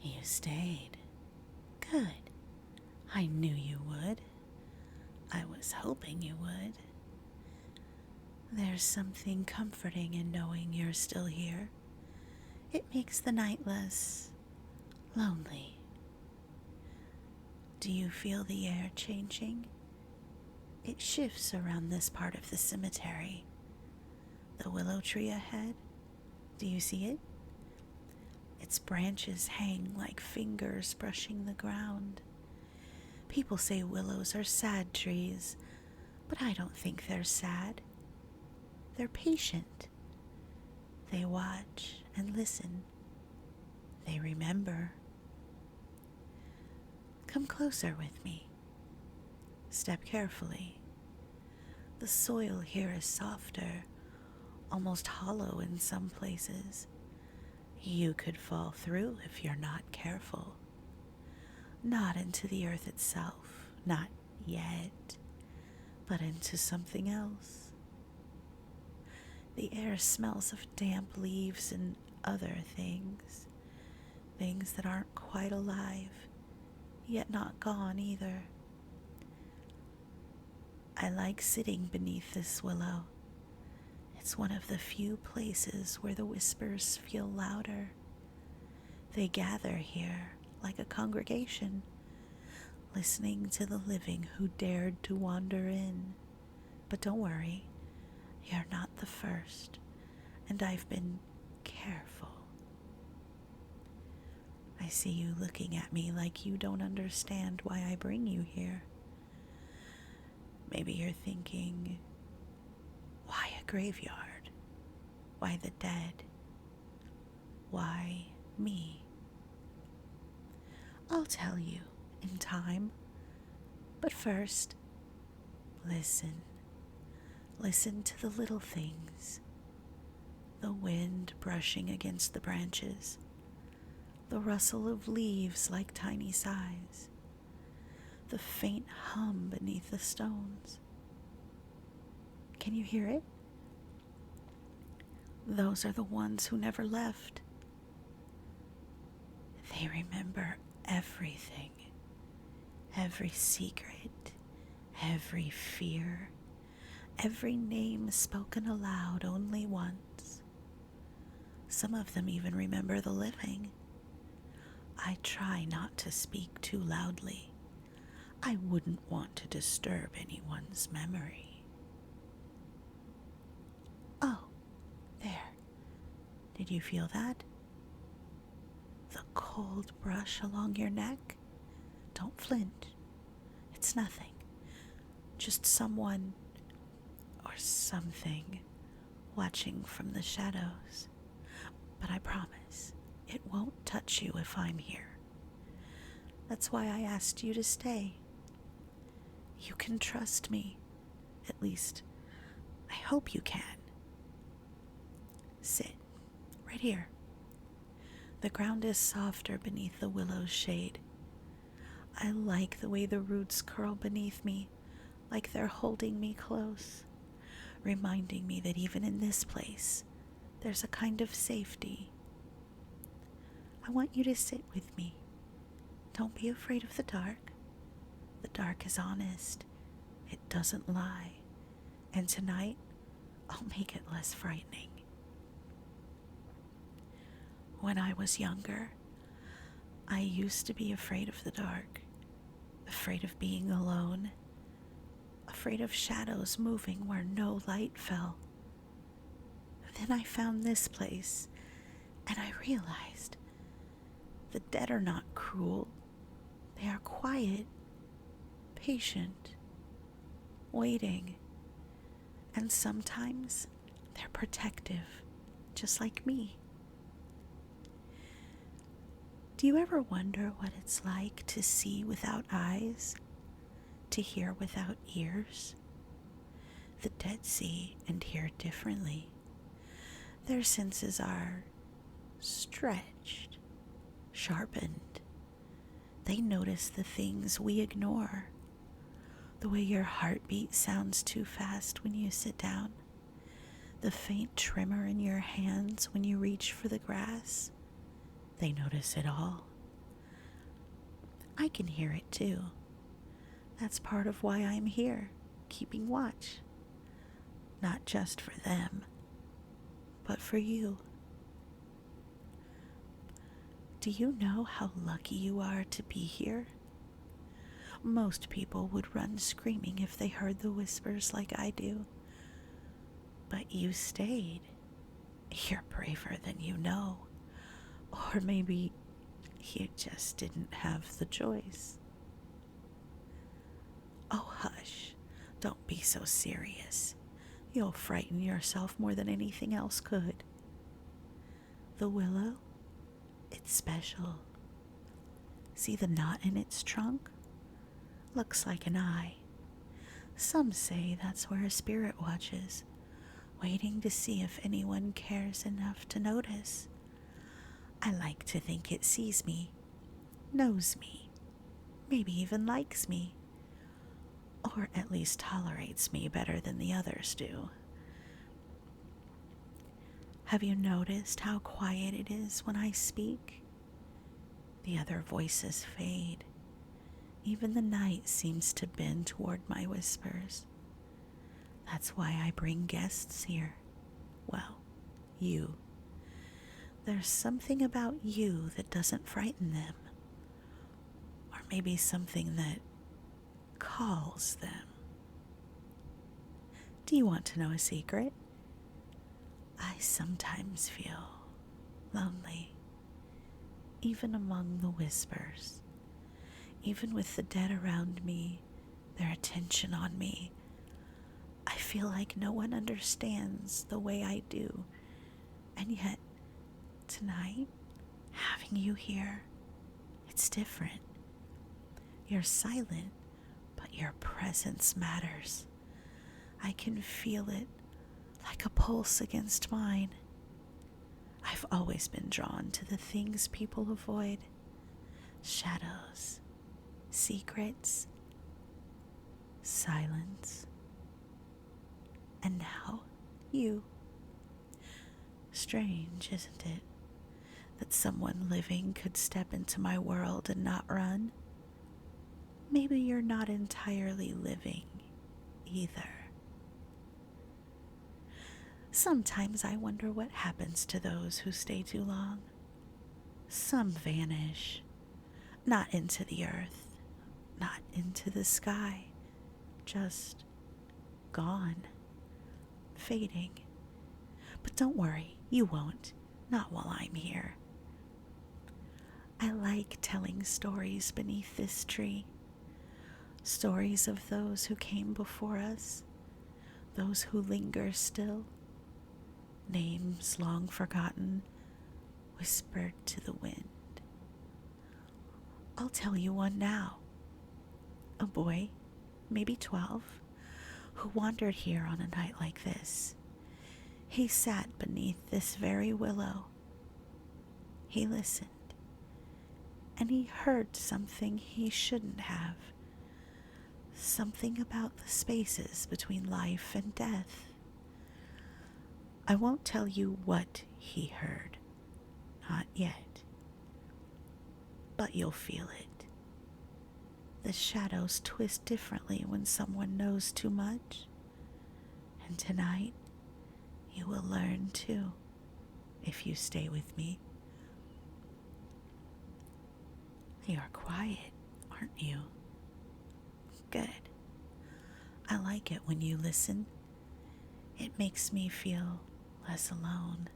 You stayed. Good. I knew you would. I was hoping you would. There's something comforting in knowing you're still here. It makes the night less lonely. Do you feel the air changing? It shifts around this part of the cemetery. The willow tree ahead, do you see it? Its branches hang like fingers brushing the ground. People say willows are sad trees, but I don't think they're sad. They're patient. They watch and listen. They remember. Come closer with me. Step carefully. The soil here is softer, almost hollow in some places. You could fall through if you're not careful. Not into the earth itself, not yet, but into something else. The air smells of damp leaves and other things, things that aren't quite alive, yet not gone either. I like sitting beneath this willow. It's one of the few places where the whispers feel louder. They gather here like a congregation, listening to the living who dared to wander in. But don't worry, you're not the first, and I've been careful. I see you looking at me like you don't understand why I bring you here. Maybe you're thinking, why a graveyard? Why the dead? Why me? I'll tell you in time. But first, listen. Listen to the little things. The wind brushing against the branches. The rustle of leaves like tiny sighs. The faint hum beneath the stones. Can you hear it? Those are the ones who never left. They remember everything. Every secret, every fear, every name spoken aloud only once. Some of them even remember the living. I try not to speak too loudly. I wouldn't want to disturb anyone's memory. Oh, there. Did you feel that? The cold brush along your neck? Don't flinch. It's nothing. Just someone or something watching from the shadows. But I promise, it won't touch you if I'm here. That's why I asked you to stay. You can trust me. At least, I hope you can. Sit, right here. The ground is softer beneath the willow's shade. I like the way the roots curl beneath me, like they're holding me close, reminding me that even in this place, there's a kind of safety. I want you to sit with me. Don't be afraid of the dark. The dark is honest. It doesn't lie. And tonight, I'll make it less frightening. When I was younger, I used to be afraid of the dark, afraid of being alone, afraid of shadows moving where no light fell. Then I found this place, and I realized the dead are not cruel. They are quiet, patient, waiting, and sometimes they're protective, just like me. Do you ever wonder what it's like to see without eyes, to hear without ears? The dead see and hear differently. Their senses are stretched, sharpened. They notice the things we ignore. The way your heartbeat sounds too fast when you sit down. The faint tremor in your hands when you reach for the grass. They notice it all. I can hear it too. That's part of why I'm here, keeping watch. Not just for them, but for you. Do you know how lucky you are to be here? Most people would run screaming if they heard the whispers like I do. But you stayed. You're braver than you know. Or maybe you just didn't have the choice. Oh, hush. Don't be so serious. You'll frighten yourself more than anything else could. The willow? It's special. See the knot in its trunk? Looks like an eye. Some say that's where a spirit watches, waiting to see if anyone cares enough to notice. I like to think it sees me, knows me, maybe even likes me, or at least tolerates me better than the others do. Have you noticed how quiet it is when I speak? The other voices fade. Even the night seems to bend toward my whispers. That's why I bring guests here. Well, you. There's something about you that doesn't frighten them. Or maybe something that calls them. Do you want to know a secret? I sometimes feel lonely, even among the whispers. Even with the dead around me, their attention on me, I feel like no one understands the way I do. And yet, tonight, having you here, it's different. You're silent, but your presence matters. I can feel it like a pulse against mine. I've always been drawn to the things people avoid. Shadows, secrets, silence, and now you. Strange, isn't it, that someone living could step into my world and not run? Maybe you're not entirely living either. Sometimes I wonder what happens to those who stay too long. Some vanish, not into the earth, not into the sky, just gone, fading. But don't worry, you won't, not while I'm here. I like telling stories beneath this tree, stories of those who came before us, those who linger still, names long forgotten, whispered to the wind. I'll tell you one now. A boy, maybe 12, who wandered here on a night like this. He sat beneath this very willow. He listened, and he heard something he shouldn't have. Something about the spaces between life and death. I won't tell you what he heard, not yet, but you'll feel it. The shadows twist differently when someone knows too much, and tonight you will learn too, if you stay with me. You're quiet, aren't you? Good. I like it when you listen. It makes me feel less alone.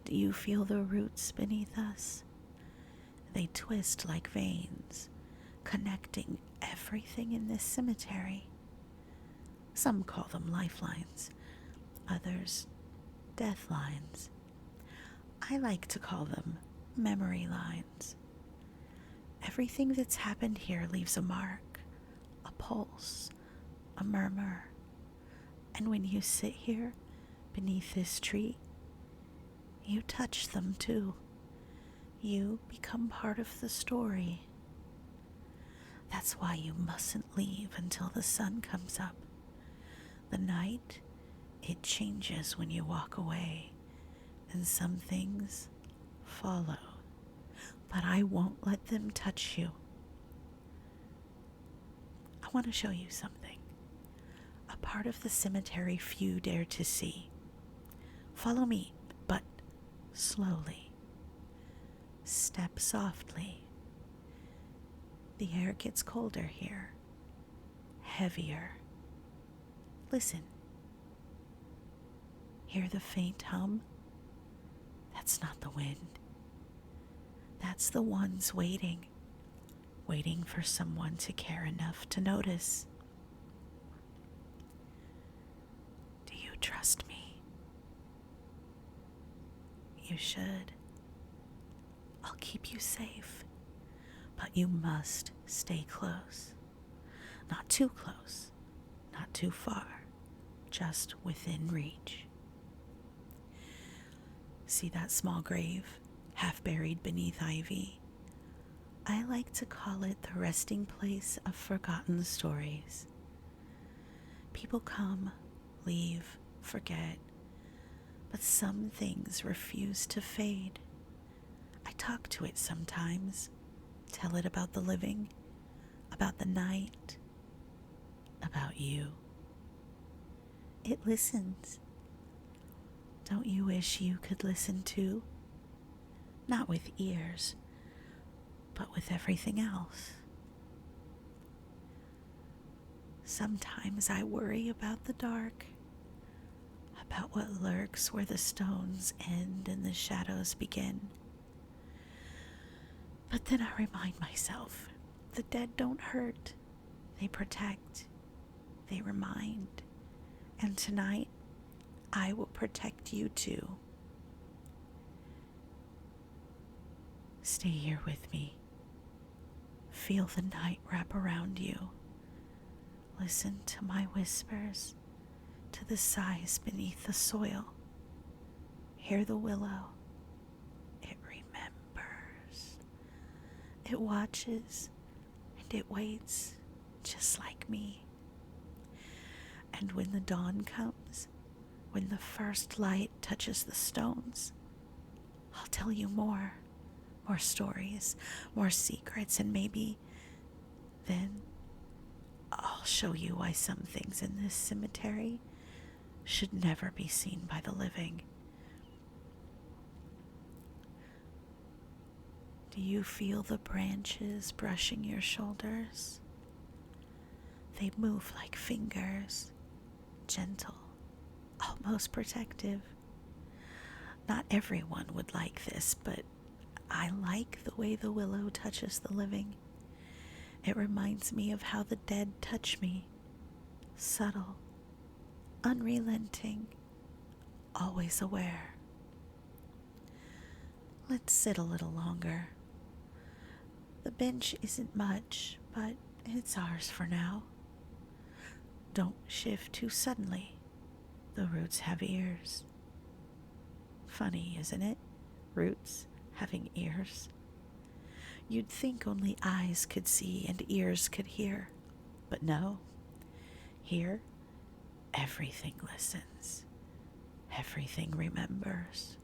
Do you feel the roots beneath us? They twist like veins, connecting everything in this cemetery. Some call them lifelines, others death lines. I like to call them memory lines. Everything that's happened here leaves a mark, a pulse, a murmur. And when you sit here beneath this tree, you touch them too. You become part of the story. That's why you mustn't leave until the sun comes up. The night, it changes when you walk away, and some things follow. but I won't let them touch you. I want to show you something. A part of the cemetery few dare to see. Follow me, but slowly. Step softly. The air gets colder here, heavier. Listen. Hear the faint hum? That's not the wind. That's the ones waiting for someone to care enough to notice. Do you trust me? You should. I'll keep you safe, but you must stay close. Not too close, not too far, just within reach. See that small grave, half buried beneath ivy? I like to call it the resting place of forgotten stories. People come, leave, forget, but some things refuse to fade. I talk to it sometimes, tell it about the living, about the night, about you. It listens. Don't you wish you could listen too? Not with ears, but with everything else. Sometimes I worry about the dark, about what lurks where the stones end and the shadows begin. But then I remind myself, the dead don't hurt. They protect. They remind. And tonight, I will protect you too. Stay here with me. Feel the night wrap around you. Listen to my whispers, to the sighs beneath the soil. Hear the willow. It remembers. It watches and it waits, just like me. And when the dawn comes, when the first light touches the stones, I'll tell you more stories, more secrets, and maybe then I'll show you why some things in this cemetery should never be seen by the living. Do you feel the branches brushing your shoulders? They move like fingers, gentle, almost protective. Not everyone would like this, but I like the way the willow touches the living. It reminds me of how the dead touch me. Subtle, unrelenting, always aware. Let's sit a little longer. The bench isn't much, but it's ours for now. Don't shift too suddenly. The roots have ears. Funny, isn't it? Roots having ears. You'd think only eyes could see and ears could hear, but no. Here, everything listens. Everything remembers.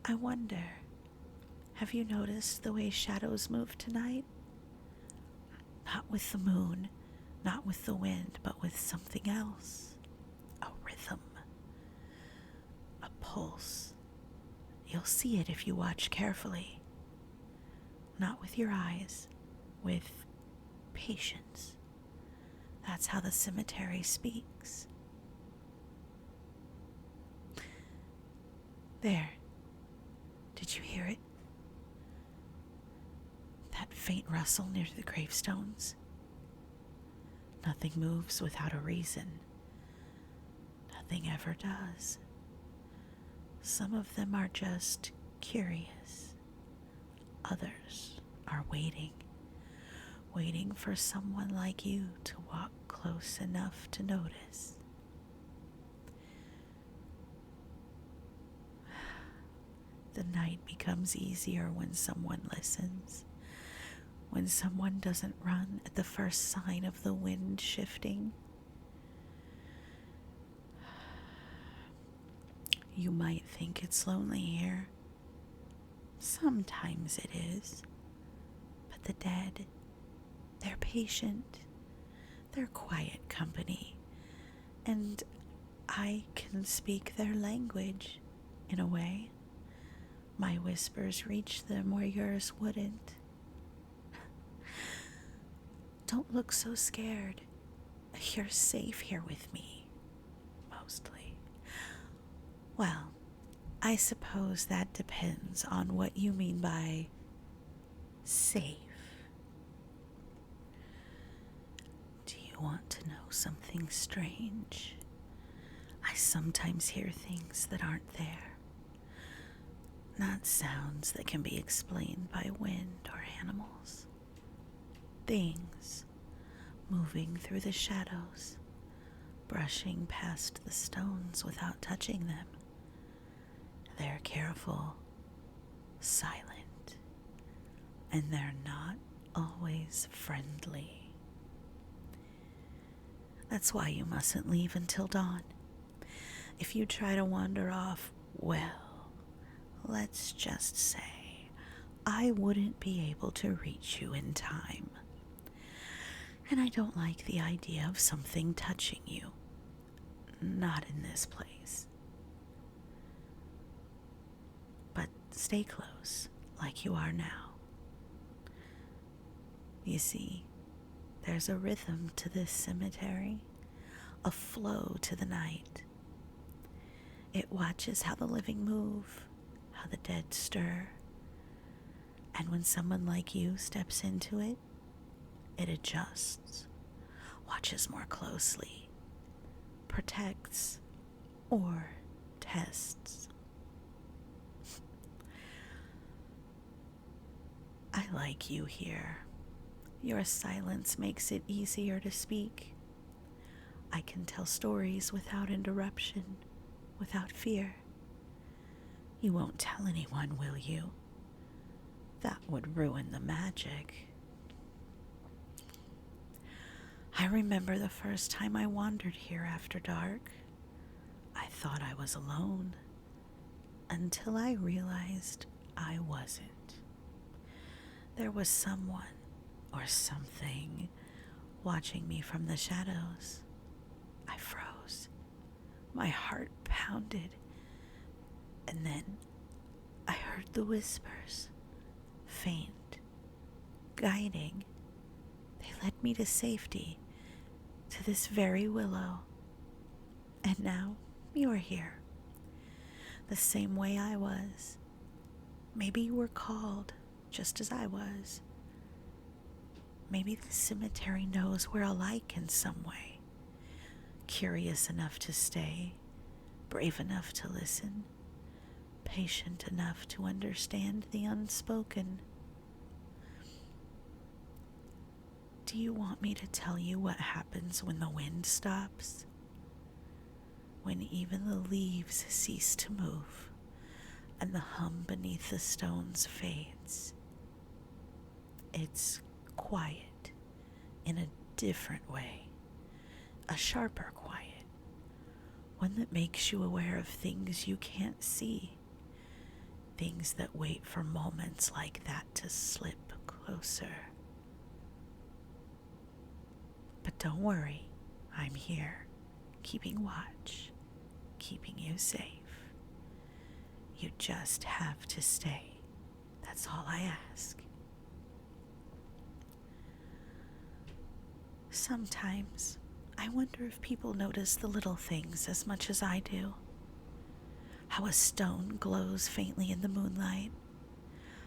I wonder, have you noticed the way shadows move tonight? Not with the moon, not with the wind, but with something else. A rhythm. A pulse. You'll see it if you watch carefully. Not with your eyes, with patience. That's how the cemetery speaks. There. Did you hear it? That faint rustle near the gravestones. Nothing moves without a reason. Nothing ever does. Some of them are just curious. Others are waiting for someone like you to walk close enough to notice. The night becomes easier when someone listens, when someone doesn't run at the first sign of the wind shifting. You might think it's lonely here, Sometimes it is. But the dead, they're patient. They're quiet company. And I can speak their language, in a way. My whispers reach them where yours wouldn't. Don't look so scared. You're safe here with me, mostly. Well, I suppose that depends on what you mean by safe. Do you want to know something strange? I sometimes hear things that aren't there. Not sounds that can be explained by wind or animals. Things moving through the shadows, brushing past the stones without touching them. They're careful, silent, and they're not always friendly. That's why you mustn't leave until dawn. If you try to wander off, well, let's just say I wouldn't be able to reach you in time. And I don't like the idea of something touching you. Not in this place. But stay close, like you are now. You see, there's a rhythm to this cemetery, a flow to the night. It watches how the living move, how the dead stir. And when someone like you steps into it, it adjusts, watches more closely, protects, or tests. I like you here. Your silence makes it easier to speak. I can tell stories without interruption, without fear. You won't tell anyone, will you? That would ruin the magic. I remember the first time I wandered here after dark. I thought I was alone, until I realized I wasn't. There was someone or something watching me from the shadows. I froze. My heart pounded. And then I heard the whispers, faint, guiding. They led me to safety, to this very willow. And now you're here, the same way I was. Maybe you were called, just as I was. Maybe the cemetery knows we're alike in some way. Curious enough to stay, brave enough to listen, patient enough to understand the unspoken. Do you want me to tell you what happens when the wind stops? When even the leaves cease to move and the hum beneath the stones fades? It's quiet in a different way, a sharper quiet, one that makes you aware of things you can't see, things that wait for moments like that to slip closer. But don't worry, I'm here, keeping watch, keeping you safe. You just have to stay. That's all I ask. Sometimes I wonder if people notice the little things as much as I do. How a stone glows faintly in the moonlight,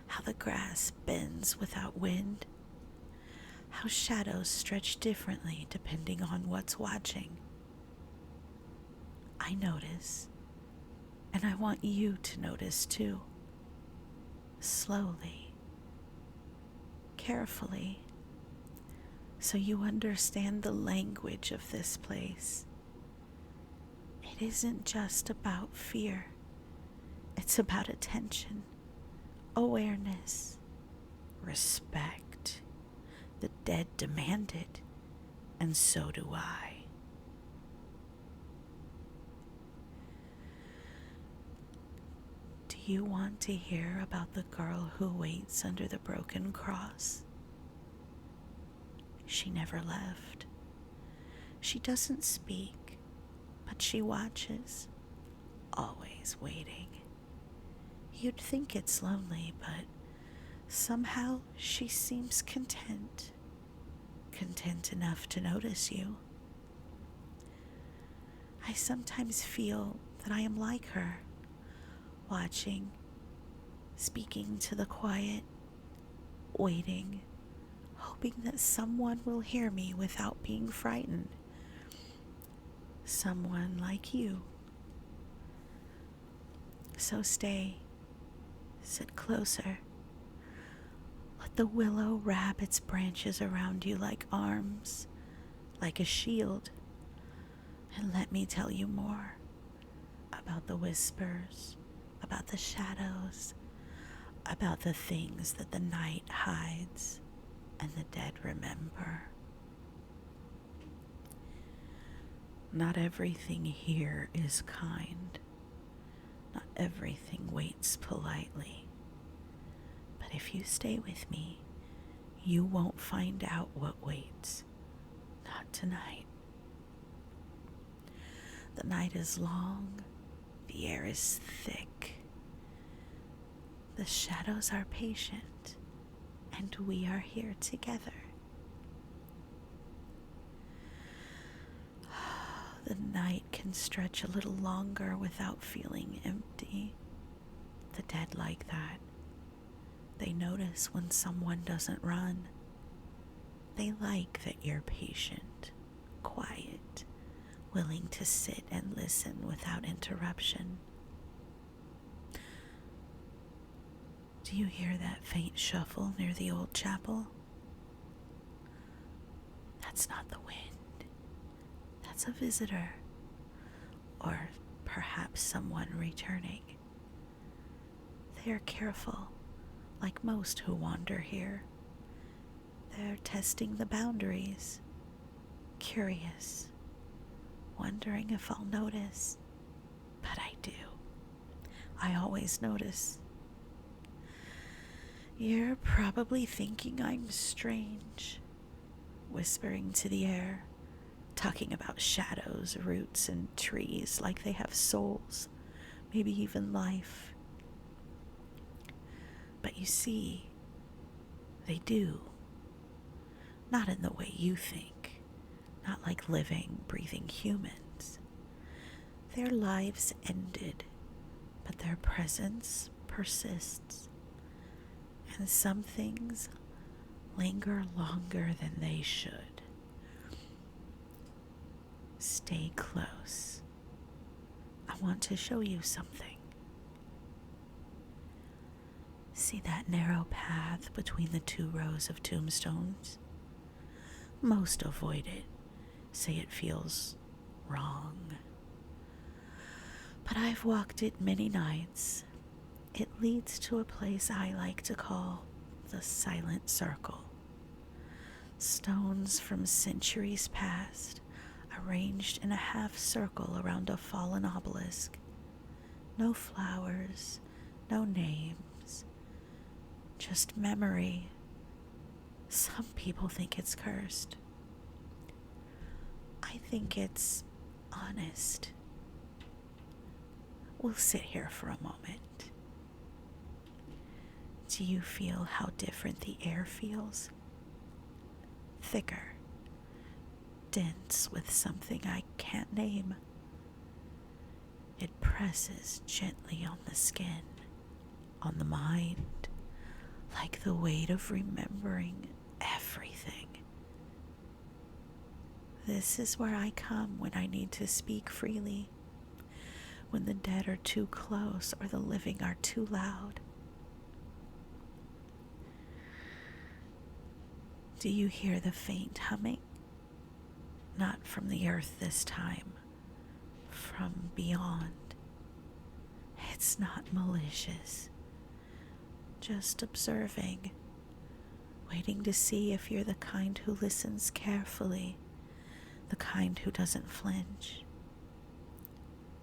how the grass bends without wind, how shadows stretch differently depending on what's watching. I notice, and I want you to notice too. Slowly, carefully, so you understand the language of this place. It isn't just about fear. It's about attention, awareness, respect. The dead demand it, and so do I. Do you want to hear about the girl who waits under the broken cross? She never left. She doesn't speak, but she watches, always waiting. You'd think it's lonely, but somehow she seems content enough to notice you. I sometimes feel that I am like her, watching, speaking to the quiet, waiting, hoping that someone will hear me without being frightened. Someone like you. So stay, sit closer. Let the willow wrap its branches around you like arms, like a shield. And let me tell you more about the whispers, about the shadows, about the things that the night hides and the dead remember. Not everything here is kind. Not everything waits politely. But if you stay with me, you won't find out what waits. Not tonight. The night is long, the air is thick, the shadows are patient, and we are here together. The night can stretch a little longer without feeling empty. The dead like that. They notice when someone doesn't run. They like that you're patient, quiet, willing to sit and listen without interruption. Do you hear that faint shuffle near the old chapel? That's not the wind. That's a visitor, or perhaps someone returning. They are careful, like most who wander here. They're testing the boundaries, curious, wondering if I'll notice. But I do. I always notice. You're probably thinking I'm strange, whispering to the air, talking about shadows, roots, and trees like they have souls, maybe even life. But you see, they do. Not in the way you think, not like living, breathing humans. Their lives ended, but their presence persists. And some things linger longer than they should. Stay close. I want to show you something. See that narrow path between the 2 rows of tombstones? Most avoid it, say it feels wrong. But I've walked it many nights. It leads to a place I like to call the Silent Circle. Stones from centuries past, arranged in a half circle around a fallen obelisk. No flowers, no names, just memory. Some people think it's cursed. I think it's honest. We'll sit here for a moment. Do you feel how different the air feels? Thicker, dense with something I can't name. It presses gently on the skin, on the mind, like the weight of remembering everything. This is where I come when I need to speak freely, when the dead are too close or the living are too loud. Do you hear the faint humming? Not from the earth this time, from beyond. It's not malicious, just observing, waiting to see if you're the kind who listens carefully, the kind who doesn't flinch.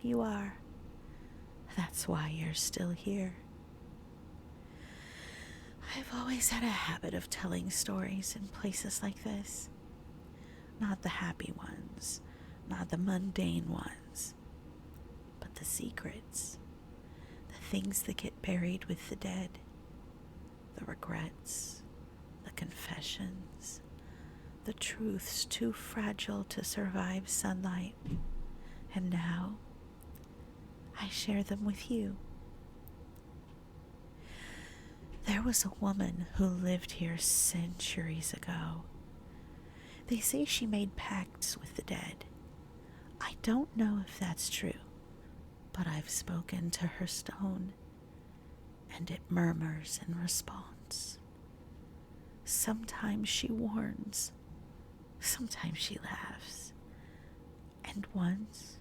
You are. That's why you're still here. I've always had a habit of telling stories in places like this. Not the happy ones, not the mundane ones, but the secrets, the things that get buried with the dead, the regrets, the confessions, the truths too fragile to survive sunlight. And now, I share them with you. There was a woman who lived here centuries ago. They say she made pacts with the dead. I don't know if that's true, but I've spoken to her stone, and it murmurs in response. Sometimes she warns, sometimes she laughs, and once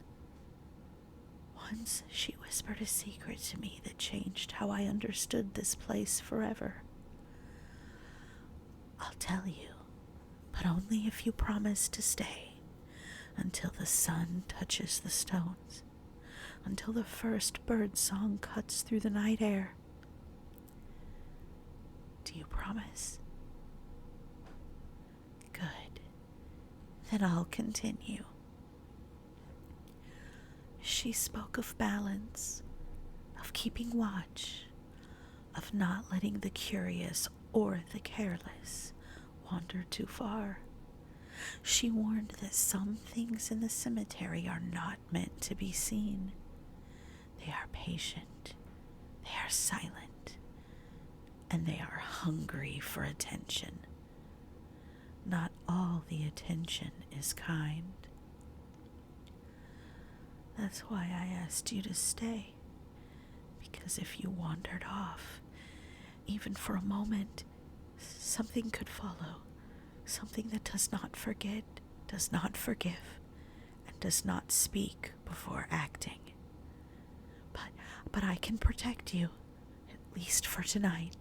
she whispered a secret to me that changed how I understood this place forever. I'll tell you, but only if you promise to stay until the sun touches the stones, until the first bird song cuts through the night air. Do you promise? Good. Then I'll continue. She spoke of balance, of keeping watch, of not letting the curious or the careless wander too far. She warned that some things in the cemetery are not meant to be seen. They are patient, they are silent, and they are hungry for attention. Not all the attention is kind. That's why I asked you to stay, because if you wandered off, even for a moment, something could follow, something that does not forget, does not forgive, and does not speak before acting. But I can protect you, at least for tonight.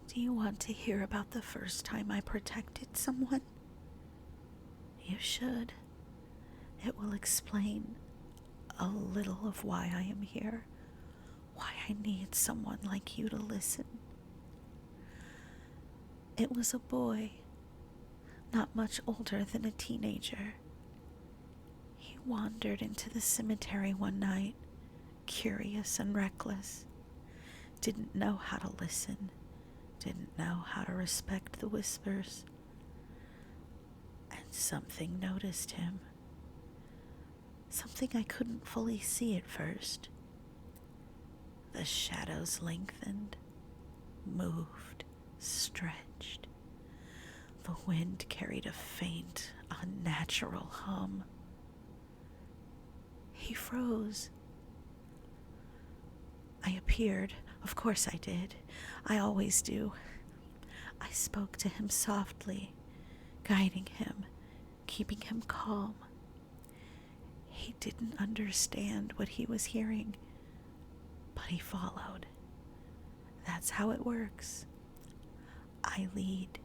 Do you want to hear about the first time I protected someone? You should. It will explain a little of why I am here, why I need someone like you to listen. It was a boy, not much older than a teenager. He wandered into the cemetery one night, curious and reckless. Didn't know how to listen, didn't know how to respect the whispers. And something noticed him. Something I couldn't fully see at first. The shadows lengthened, moved, stretched. The wind carried a faint, unnatural hum. He froze. I appeared. Of course I did. I always do. I spoke to him softly, guiding him, keeping him calm. He didn't understand what he was hearing, but he followed. That's how it works. I lead,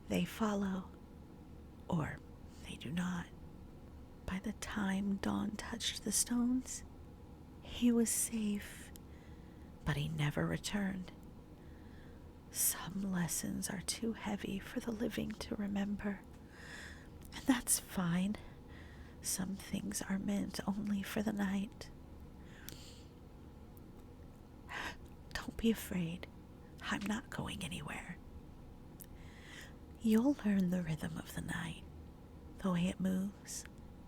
they follow, or they do not. By the time dawn touched the stones, he was safe, but he never returned. Some lessons are too heavy for the living to remember, and that's fine. Some things are meant only for the night. Don't be afraid. I'm not going anywhere. You'll learn the rhythm of the night, the way it moves,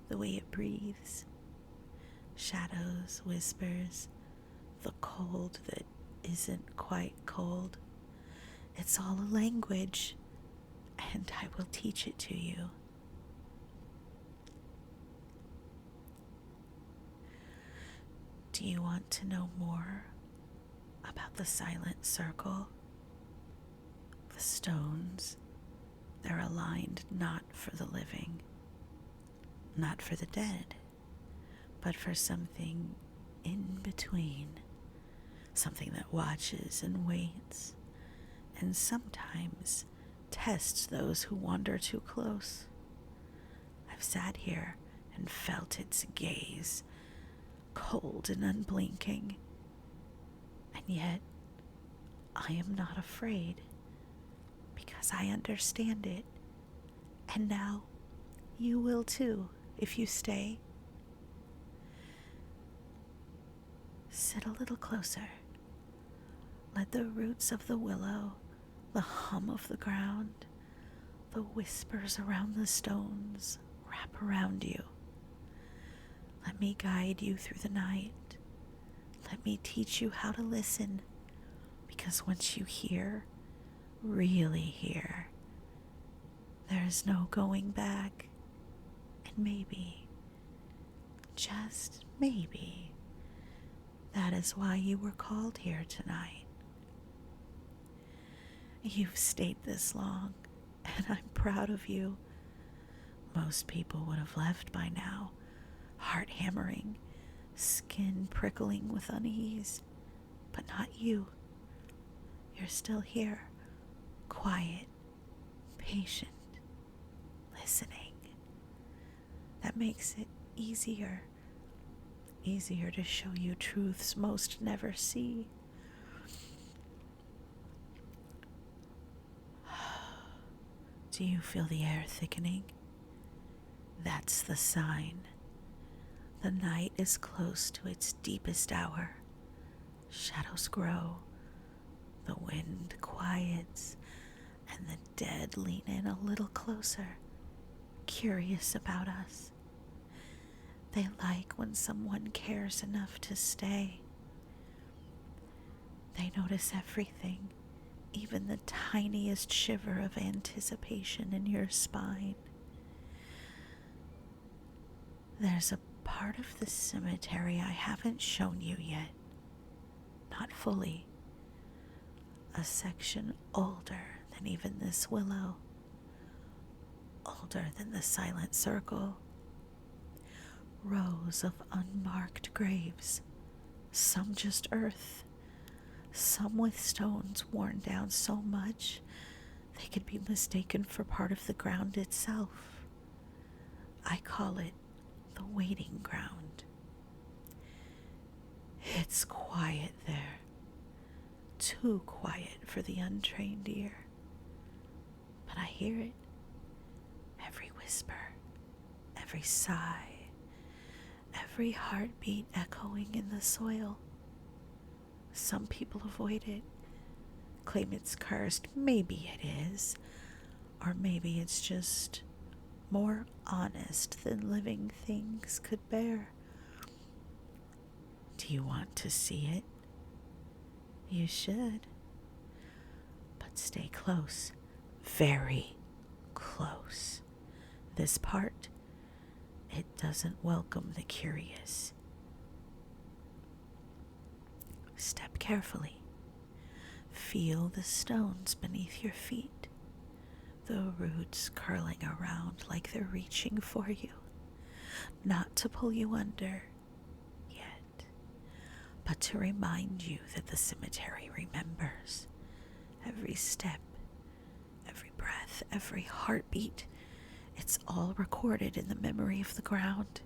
the way it breathes. Shadows, whispers, the cold that isn't quite cold. It's all a language, and I will teach it to you. Do you want to know more about the silent circle? The stones, they're aligned not for the living, not for the dead, but for something in between, something that watches and waits, and sometimes tests those who wander too close. I've sat here and felt its gaze, cold and unblinking. And yet, I am not afraid, because I understand it. And now, you will too, if you stay. Sit a little closer. Let the roots of the willow, the hum of the ground, the whispers around the stones wrap around you. Let me guide you through the night. Let me teach you how to listen, because once you hear, really hear, there is no going back. And maybe, just maybe, that is why you were called here tonight. You've stayed this long, and I'm proud of you. Most people would have left by now, heart hammering, skin prickling with unease, but not you. You're still here, quiet, patient, listening. That makes it easier to show you truths most never see. Do you feel the air thickening? That's the sign. The night is close to its deepest hour. Shadows grow, the wind quiets, and the dead lean in a little closer, curious about us. They like when someone cares enough to stay. They notice everything, even the tiniest shiver of anticipation in your spine. There's a part of the cemetery I haven't shown you yet. Not fully. A section older than even this willow. Older than the silent circle. Rows of unmarked graves. Some just earth. Some with stones worn down so much they could be mistaken for part of the ground itself. I call it the waiting ground. It's quiet there. Too quiet for the untrained ear. But I hear it. Every whisper, every sigh, every heartbeat echoing in the soil. Some people avoid it, claim it's cursed. Maybe it is, or maybe it's just more honest than living things could bear. Do you want to see it? You should. But stay close, very close. This part, it doesn't welcome the curious. Step carefully. Feel the stones beneath your feet, the roots curling around like they're reaching for you, not to pull you under yet, but to remind you that the cemetery remembers. Every step, every breath, every heartbeat, it's all recorded in the memory of the ground.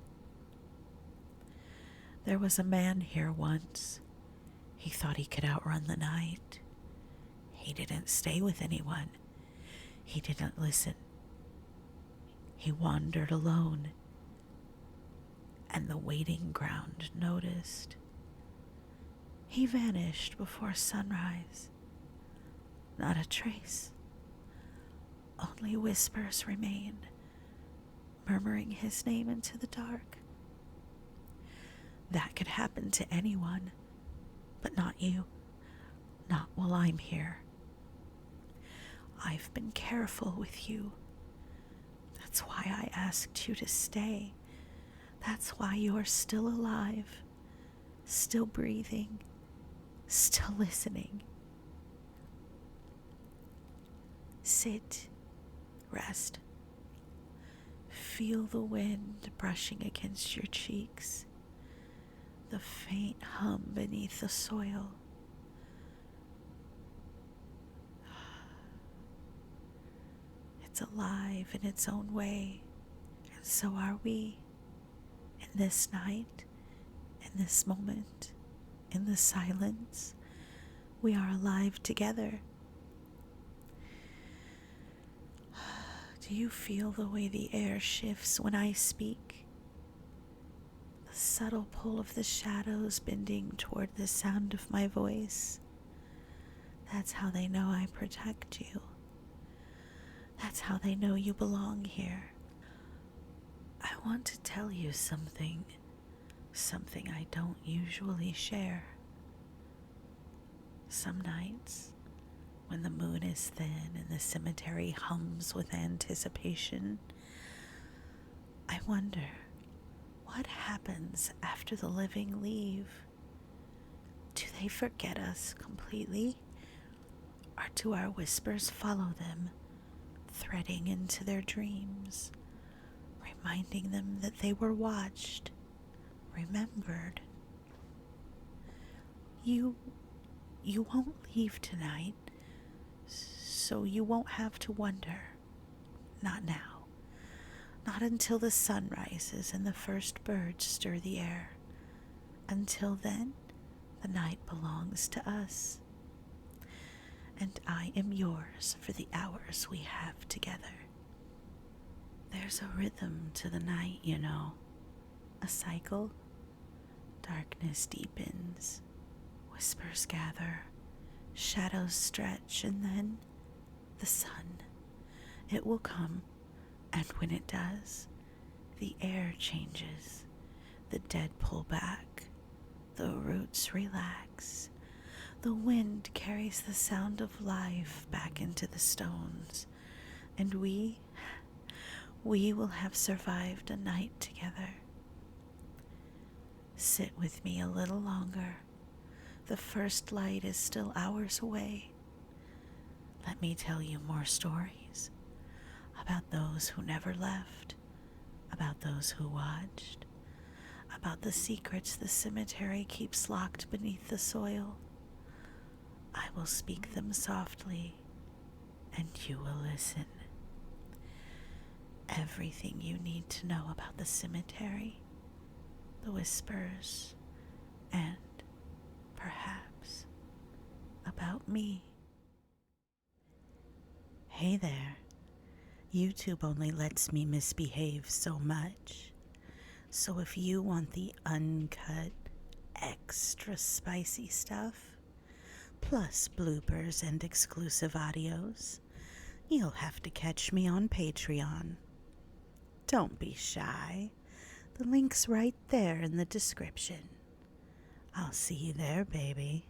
There was a man here once. He thought he could outrun the night. He didn't stay with anyone. He didn't listen. He wandered alone, and the waiting ground noticed. He vanished before sunrise. Not a trace. Only whispers remain, murmuring his name into the dark. That could happen to anyone, but not you. Not while I'm here. I've been careful with you. That's why I asked you to stay. That's why you're still alive, still breathing, still listening. Sit, rest. Feel the wind brushing against your cheeks, the faint hum beneath the soil. It's alive in its own way, and so are we. In this night, in this moment, in the silence, we are alive together. Do you feel the way the air shifts when I speak? The subtle pull of the shadows bending toward the sound of my voice. That's how they know I protect you. That's how they know you belong here. I want to tell you something I don't usually share. Some nights, when the moon is thin and the cemetery hums with anticipation, I wonder, what happens after the living leave? Do they forget us completely? Or do our whispers follow them, threading into their dreams, reminding them that they were watched, remembered? You won't leave tonight, so you won't have to wonder. Not now. Not until the sun rises and the first birds stir the air. Until then, the night belongs to us. And I am yours for the hours we have together. There's a rhythm to the night, you know. A cycle. Darkness deepens. Whispers gather. Shadows stretch, and then the sun. It will come, and when it does, the air changes. The dead pull back. The roots relax. The wind carries the sound of life back into the stones, and we will have survived a night together. Sit with me a little longer. The first light is still hours away. Let me tell you more stories about those who never left, about those who watched, about the secrets the cemetery keeps locked beneath the soil. I will speak them softly, and you will listen. Everything you need to know about the cemetery, the whispers, and perhaps about me. Hey there. YouTube only lets me misbehave so much. So if you want the uncut, extra spicy stuff, plus bloopers and exclusive audios, you'll have to catch me on Patreon. Don't be shy. The link's right there in the description. I'll see you there, baby.